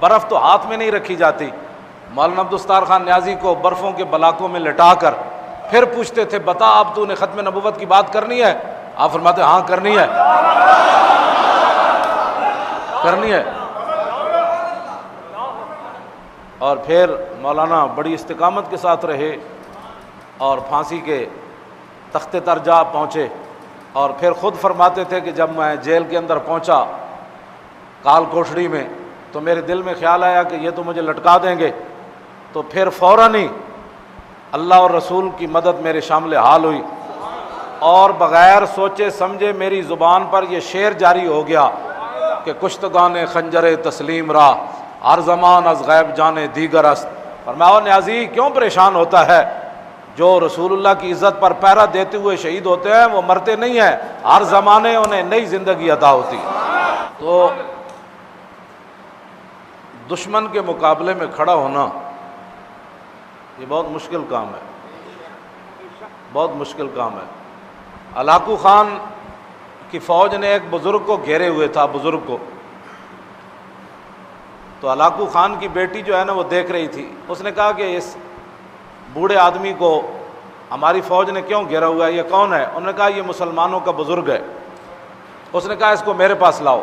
برف تو ہاتھ میں نہیں رکھی جاتی. مولانا عبدالستار خان نیازی کو برفوں کے بلاکوں میں لٹا کر پھر پوچھتے تھے بتا اب تو نے ختم نبوت کی بات کرنی ہے؟ آپ فرماتے ہاں کرنی ہے، کرنی ہے. اور پھر مولانا بڑی استقامت کے ساتھ رہے اور پھانسی کے تختے پر جا پہنچے. اور پھر خود فرماتے تھے کہ جب میں جیل کے اندر پہنچا کال کوٹھڑی میں تو میرے دل میں خیال آیا کہ یہ تو مجھے لٹکا دیں گے، تو پھر فوراً ہی اللہ اور رسول کی مدد میرے شامل حال ہوئی اور بغیر سوچے سمجھے میری زبان پر یہ شعر جاری ہو گیا کہ کشتگان خنجر تسلیم را ہر زمان از غیب جانے دیگر است. فرمایا نیازی کیوں پریشان ہوتا ہے؟ جو رسول اللہ کی عزت پر پہرا دیتے ہوئے شہید ہوتے ہیں وہ مرتے نہیں ہیں، ہر زمانے انہیں نئی زندگی عطا ہوتی. تو دشمن کے مقابلے میں کھڑا ہونا یہ بہت مشکل کام ہے، بہت مشکل کام ہے. ہلاکو خان کی فوج نے ایک بزرگ کو گھیرے ہوئے تھا، بزرگ کو. تو ہلاکو خان کی بیٹی جو ہے نا وہ دیکھ رہی تھی. اس نے کہا کہ اس بوڑھے آدمی کو ہماری فوج نے کیوں گھیرا ہوا ہے، یہ کون ہے؟ انہوں نے کہا یہ مسلمانوں کا بزرگ ہے. اس نے کہا اس کو میرے پاس لاؤ.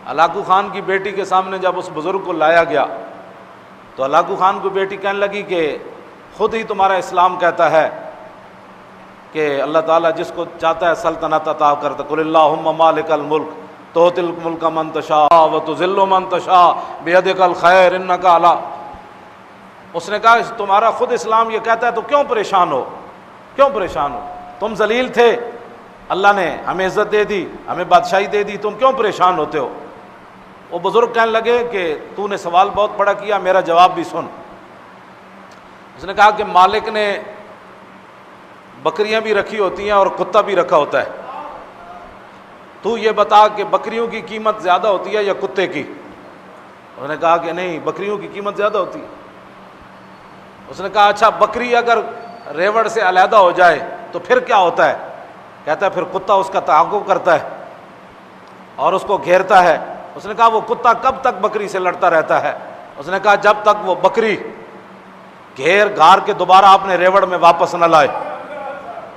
ہلاکو خان کی بیٹی کے سامنے جب اس بزرگ کو لایا گیا تو ہلاکو خان کی بیٹی کہنے لگی کہ خود ہی تمہارا اسلام کہتا ہے کہ اللہ تعالیٰ جس کو چاہتا ہے سلطنت عطا کرتا. قل اللہم مالک الملک تؤتی الملک من تشاء وتذل من تشاء بیدک الخیر انک علی. اس نے کہا تمہارا خود اسلام یہ کہتا ہے تو کیوں پریشان ہو، کیوں پریشان ہو؟ تم ذلیل تھے، اللہ نے ہمیں عزت دے دی، ہمیں بادشاہی دے دی، تم کیوں پریشان ہوتے ہو؟ وہ بزرگ کہنے لگے کہ تو نے سوال بہت بڑا کیا، میرا جواب بھی سن. اس نے کہا کہ مالک نے بکریاں بھی رکھی ہوتی ہیں اور کتا بھی رکھا ہوتا ہے، تو یہ بتا کہ بکریوں کی قیمت زیادہ ہوتی ہے یا کتے کی؟ اس نے کہا کہ نہیں، بکریوں کی قیمت زیادہ ہوتی ہے. اس نے کہا اچھا بکری اگر ریوڑ سے علیحدہ ہو جائے تو پھر کیا ہوتا ہے؟ کہتا ہے پھر کتا اس کا تعاقب کرتا ہے اور اس کو گھیرتا ہے. اس نے کہا وہ کتا کب تک بکری سے لڑتا رہتا ہے؟ اس نے کہا جب تک وہ بکری گھیر گھار کے دوبارہ اپنے ریوڑ میں واپس نہ لائے.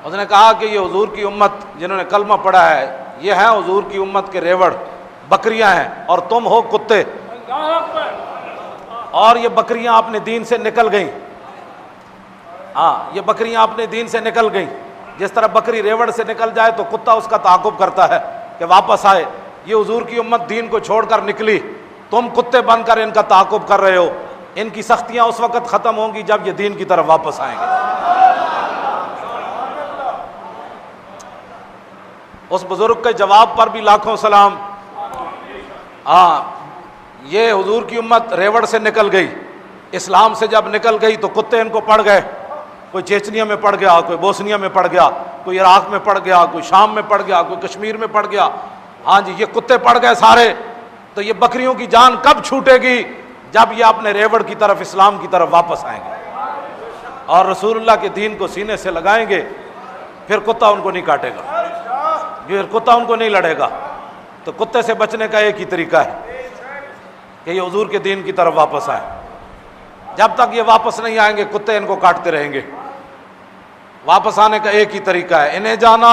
اس نے کہا کہ یہ حضور کی امت جنہوں نے کلمہ پڑھا ہے یہ ہیں حضور کی امت کے ریوڑ، بکریاں ہیں، اور تم ہو کتے. اور یہ بکریاں اپنے دین سے نکل گئیں. ہاں یہ بکریاں اپنے دین سے نکل گئیں. جس طرح بکری ریوڑ سے نکل جائے تو کتا اس کا تعاقب کرتا ہے کہ واپس آئے. یہ حضور کی امت دین کو چھوڑ کر نکلی، تم کتے بن کر ان کا تعاقب کر رہے ہو. ان کی سختیاں اس وقت ختم ہوں گی جب یہ دین کی طرف واپس آئیں گے. اس بزرگ کے جواب پر بھی لاکھوں سلام. ہاں یہ حضور کی امت ریوڑ سے نکل گئی، اسلام سے جب نکل گئی تو کتے ان کو پڑ گئے. کوئی چیچنیا میں پڑ گیا، کوئی بوسنیا میں پڑ گیا، کوئی عراق میں پڑ گیا، کوئی شام میں پڑ گیا، کوئی کشمیر میں پڑ گیا. ہاں جی یہ کتے پڑ گئے سارے. تو یہ بکریوں کی جان کب چھوٹے گی؟ جب یہ اپنے ریوڑ کی طرف، اسلام کی طرف واپس آئیں گے اور رسول اللہ کے دین کو سینے سے لگائیں گے. پھر کتا ان کو نہیں کاٹے گا، پھر کتا ان کو نہیں لڑے گا. تو کتے سے بچنے کا ایک ہی طریقہ ہے کہ یہ حضور کے دین کی طرف واپس آئیں. جب تک یہ واپس نہیں آئیں گے کتے ان کو کاٹتے رہیں گے. واپس آنے کا ایک ہی طریقہ ہے، انہیں جانا